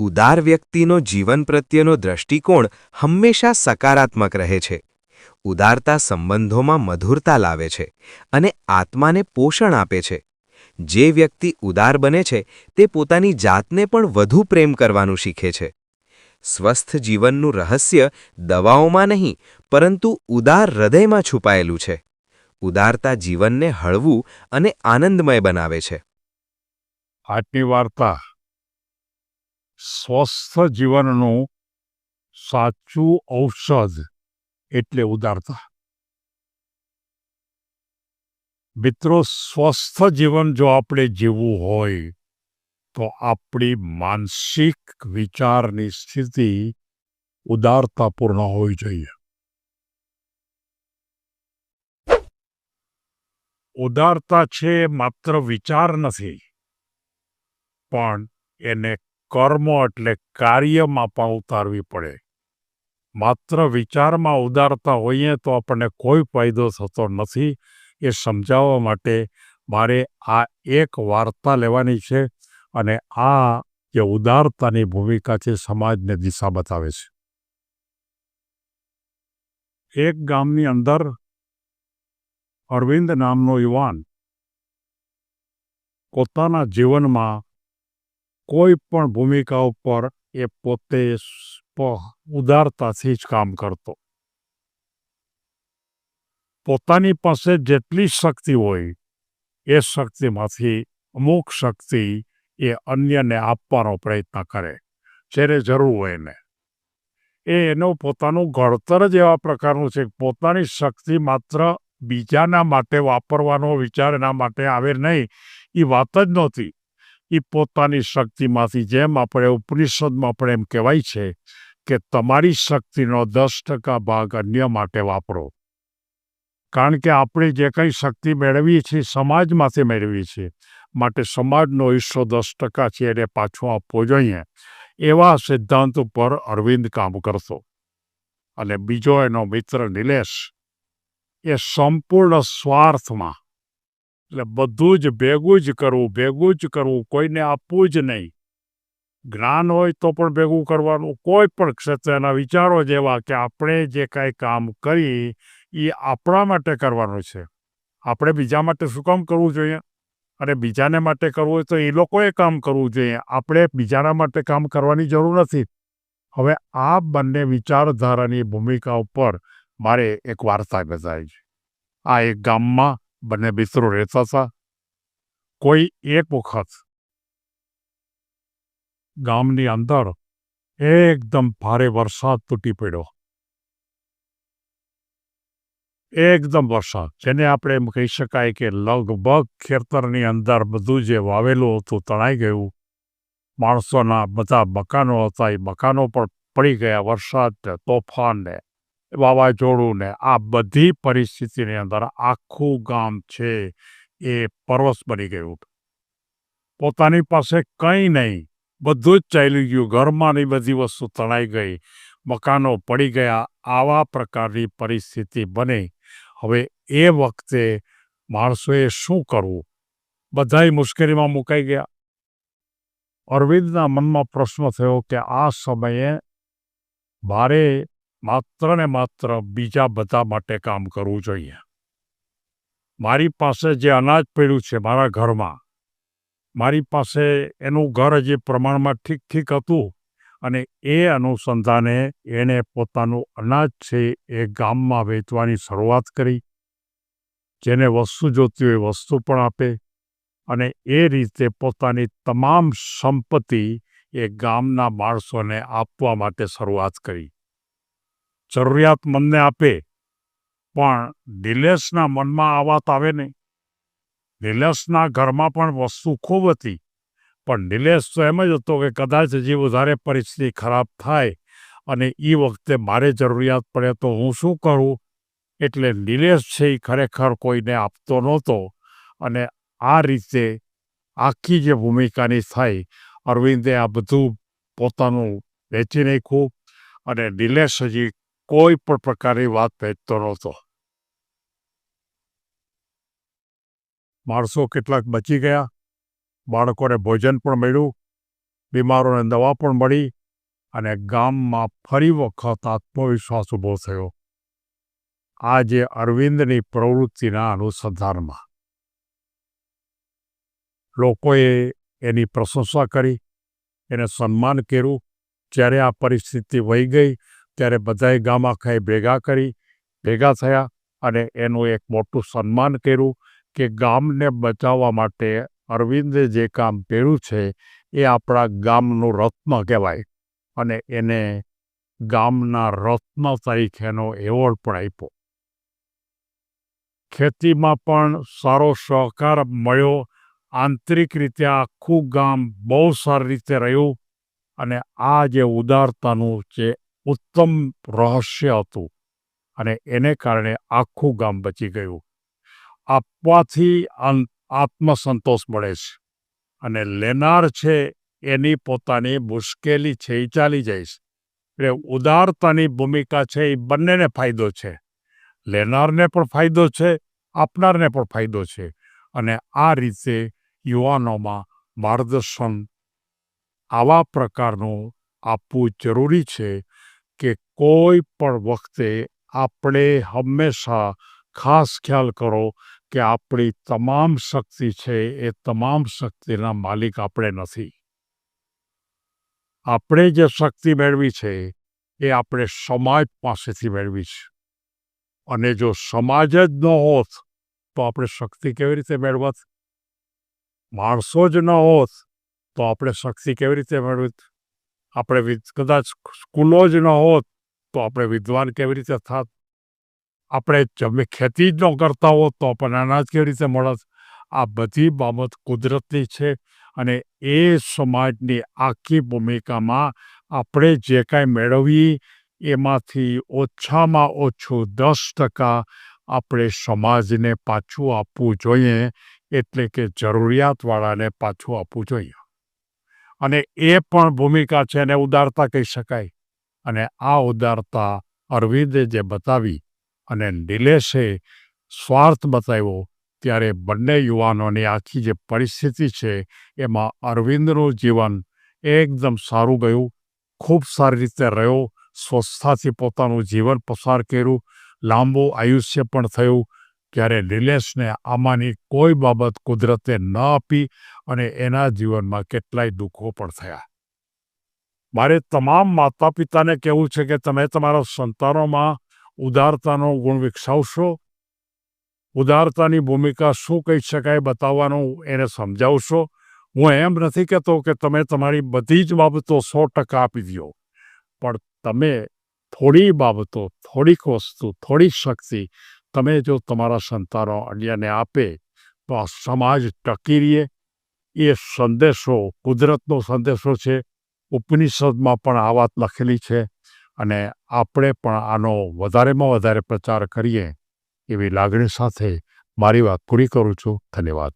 ઉદાર વ્યક્તિનો જીવન પ્રત્યેનો દૃષ્ટિકોણ હંમેશા સકારાત્મક રહે છે. ઉદારતા સંબંધોમાં મધુરતા લાવે છે અને આત્માને પોષણ આપે છે. જે વ્યક્તિ ઉદાર બને છે તે પોતાની જાતને પણ વધુ પ્રેમ કરવાનું શીખે છે. સ્વસ્થ જીવનનું રહસ્ય દવાઓમાં નહીં, પરંતુ ઉદાર હૃદયમાં છુપાયેલું છે. ઉદારતા જીવનને હળવું અને આનંદમય બનાવે છે. આજની વાર્તા સ્વસ્થ જીવનનું સાચું ઔષધ એટલે ઉદારતા. મિત્રો, સ્વસ્થ જીવન જો આપણે જીવવું હોય તો આપણી માનસિક વિચારની સ્થિતિ ઉદારતાપૂર્ણ હોવી જોઈએ. ઉદારતા છે માત્ર વિચાર નથી, પણ એને કર્મ એટલે કાર્યમાં પણ ઉતારવી પડે. માત્ર વિચારમાં ઉદારતા હોઈએ તો આપણને કોઈ ફાયદો થતો નથી. એ સમજાવવા માટે મારે આ એક વાર્તા લેવાની છે, અને આ જે ઉદારતાની ભૂમિકા છે સમાજને દિશા બતાવે છે. એક ગામની અંદર અરવિંદ નામનો યુવાન પોતાના જીવનમાં કોઈ પણ ભૂમિકા ઉપર એ પોતે ઉદારતાથી જ કામ કરતો. પોતાની પાસે જેટલી શક્તિ હોય એ શક્તિમાંથી અમુક શક્તિ એ અન્યને આપવાનો પ્રયત્ન કરે, જ્યારે જરૂર હોય એને. એનું પોતાનું ઘડતર જ એવા પ્રકારનું છે કે પોતાની શક્તિ માત્ર બીજાના માટે વાપરવાનો વિચાર એના માટે આવે નહીં, એ વાત જ નહોતી. એ પોતાની શક્તિમાંથી, જેમ આપણે ઉપનિષદમાં પણ એમ કહેવાય છે કે તમારી શક્તિનો 10% ભાગ અન્ય માટે વાપરો. કારણ કે આપણે જે કંઈ શક્તિ મેળવીએ છીએ સમાજમાંથી મેળવીએ છીએ, માટે સમાજનો હિસ્સો 10% છે એને પાછો આપવો જોઈએ. એવા સિદ્ધાંત ઉપર અરવિંદ કામ કરતો. અને બીજો એનો મિત્ર નિલેશ, એ સંપૂર્ણ સ્વાર્થમાં, એટલે બધું જ ભેગું જ કરવું, કોઈને આપવું જ નહીં. જ્ઞાન હોય તો પણ ભેગું કરવાનું. કોઈ પણ ક્ષેત્રે એના વિચારો જેવા કે આપણે જે કાંઈ કામ કરી એ આપણા માટે કરવાનું છે. આપણે બીજા માટે શું કામ કરવું જોઈએ? અને બીજાને માટે કરવું હોય તો એ લોકોએ કામ કરવું જોઈએ. આપણે બીજાના માટે કામ કરવાની જરૂર નથી. હવે આ બંને વિચારધારાની ભૂમિકા ઉપર મારે એક વાર્તા બતાવી છે. આ એક ગામમાં બંને મિત્રો રહેતા હતા. કોઈ એક વખત ગામની અંદર એકદમ ભારે વરસાદ તૂટી પડ્યો. એકદમ વરસાદ, જેને આપણે એમ કહી શકાય કે લગભગ ખેતરની અંદર બધું જે વાવેલું હતું તણાઈ ગયું. માણસોના બધા મકાનો હતા એ મકાનો પણ પડી ગયા. વરસાદ ને તોફાન ને વાવાઝોડું ને આ બધી પરિસ્થિતિની અંદર આખું ગામ છે એ પરવશ બની ગયું. પોતાની પાસે કંઈ નહીં, બધું જ ચાલી ગયું. ઘરમાંની બધી વસ્તુ તણાઈ ગઈ, મકાનો પડી ગયા. આવા પ્રકારની પરિસ્થિતિ બની. હવે એ વખતે માણસોએ શું કરવું? બધાય મુશ્કેલીમાં મુકાઈ ગયા. અરવિંદના મનમાં પ્રશ્ન થયો કે આ સમયે મારે માત્ર ને માત્ર બીજા બધા માટે કામ કરવું જોઈએ. મારી પાસે જે અનાજ પડ્યું છે મારા ઘરમાં, મારી પાસે એનું ઘર હજી પ્રમાણમાં ઠીક હતું, અને એ અનુસંધાને એણે પોતાનું અનાજ છે એ ગામમાં વેચવાની શરૂઆત કરી. જેને વસ્તુ જોતી હોય વસ્તુ પણ આપે, અને એ રીતે પોતાની તમામ સંપત્તિ એ ગામના માણસોને આપવા માટે શરૂઆત કરી. જરૂરિયાતમંદને આપે, પણ નિલેશના મનમાં આ વાત આવે નહીં. નિલેશના ઘરમાં પણ વસ્તુ ખૂબ હતી, પણ નિલેશ તો એમ જ હતો કે કદાચ હજી વધારે પરિસ્થિતિ ખરાબ થાય અને એ વખતે મારે જરૂરિયાત પડે તો હું શું કરું? એટલે નિલેશ છે એ ખરેખર કોઈને આપતો નહોતો. અને આ રીતે આખી જે ભૂમિકાની થઈ, અરવિંદે આ બધું પોતાનું વેચી નાખ્યું, અને નિલેશ હજી કોઈ પણ પ્રકારની વાત વેચતો નહોતો. માણસો કેટલાક બચી ગયા, બાળકોને ભોજન પણ મળ્યું, બીમારોને દવા પણ મળી અને ગામમાં ફરી વખત આત્મવિશ્વાસ ઊભો થયો. આજે અરવિંદની પ્રવૃત્તિના અનુસંધાનમાં લોકોએ એની પ્રશંસા કરી, એને સન્માન કર્યું. જ્યારે આ પરિસ્થિતિ વહી ગઈ ત્યારે બધાએ ગામ આખાએ ભેગા થયા અને એનું એક મોટું સન્માન કર્યું કે ગામને બચાવવા માટે અરવિંદે જે કામ કર્યું છે એ આપણા ગામનું રત્ન કહેવાય અને એને ગામના રત્ન તરીકેનો એવોર્ડ પણ આપ્યો. ખેતીમાં પણ સારો સહકાર મળ્યો. આંતરિક રીતે આખું ગામ બહુ સારી રીતે રહ્યું અને આ જે ઉદારતાનું જે ઉત્તમ રહસ્ય હતું અને એને કારણે આખું ગામ બચી ગયું. આપવાથી આત્મસંતોષ મળે છે અને લેનાર છે એની પોતાની મુશ્કેલી છે એ ચાલી જાય છે. એટલે ઉદારતાની ભૂમિકા છે એ બંનેને ફાયદો છે. લેનારને પણ ફાયદો છે, આપનારને પણ ફાયદો છે. અને આ રીતે યુવાનોમાં માર્ગદર્શન આવા પ્રકારનું આપવું જરૂરી છે કે કોઈ પણ વખતે આપણે હંમેશા ખાસ ખ્યાલ કરો કે આપણી તમામ શક્તિ છે એ તમામ શક્તિના માલિક આપણે નથી. આપણે જે શક્તિ મેળવી છે એ આપણે સમાજ પાસેથી મેળવી છે અને જો સમાજ જ ન હોત તો આપણે શક્તિ કેવી રીતે મેળવત? માણસો જ ન હોત તો આપણે શક્તિ કેવી રીતે મેળવીત? આપણે કદાચ સ્કૂલો જ ન હોત તો આપણે વિદ્વાન કેવી રીતે થાત? આપણે ખેતી જ ન કરતા હોત તો આપણને અનાજ કેવી રીતે મળત? આ બધી બાબત કુદરતની છે અને એ સમાજની આખી ભૂમિકામાં આપણે જે કાંઈ મેળવીએ એમાંથી ઓછામાં ઓછું 10% આપણે સમાજને પાછું આપવું જોઈએ. એટલે કે જરૂરિયાતવાળાને પાછું આપવું જોઈએ. અને એ પણ ભૂમિકા છે એને ઉદારતા કહી શકાય. અને આ ઉદારતા અરવિંદે જે બતાવી અને નિલેશે સ્વાર્થ બતાવ્યો ત્યારે બંને યુવાનોની આખી જે પરિસ્થિતિ છે એમાં અરવિંદનું જીવન એકદમ સારું ગયું, ખૂબ સારી રીતે રહ્યો, સ્વસ્થતાથી પોતાનું જીવન પસાર કર્યું, લાંબુ આયુષ્ય પણ થયું. જ્યારે નિલેશને આમાંની કોઈ બાબત કુદરતે ન આપી અને એના જીવનમાં કેટલાય દુઃખો પણ થયા. મારે તમામ માતા પિતાને કહેવું છે કે તમે તમારા સંતાનોમાં ઉદારતાનો ગુણ વિકસાવશો. ઉદારતાની ભૂમિકા શું કહી શકાય બતાવવાનું એને સમજાવશો. હું એમ નથી કહેતો કે તમે તમારી બધી જ બાબતો 100% આપી દો, પણ તમે થોડી બાબતો, થોડીક વસ્તુ, થોડીક શક્તિ તમે જો તમારા સંતાનો અન્યને આપે તો આ સમાજ ટકી રહે. એ સંદેશો કુદરતનો સંદેશો છે. ઉપનિષદમાં પણ આ વાત લખેલી છે અને આપણે પણ આનો વધારેમાં વધારે પ્રચાર કરીએ એવી લાગણી સાથે મારી વાત પૂરી કરું છું. ધન્યવાદ.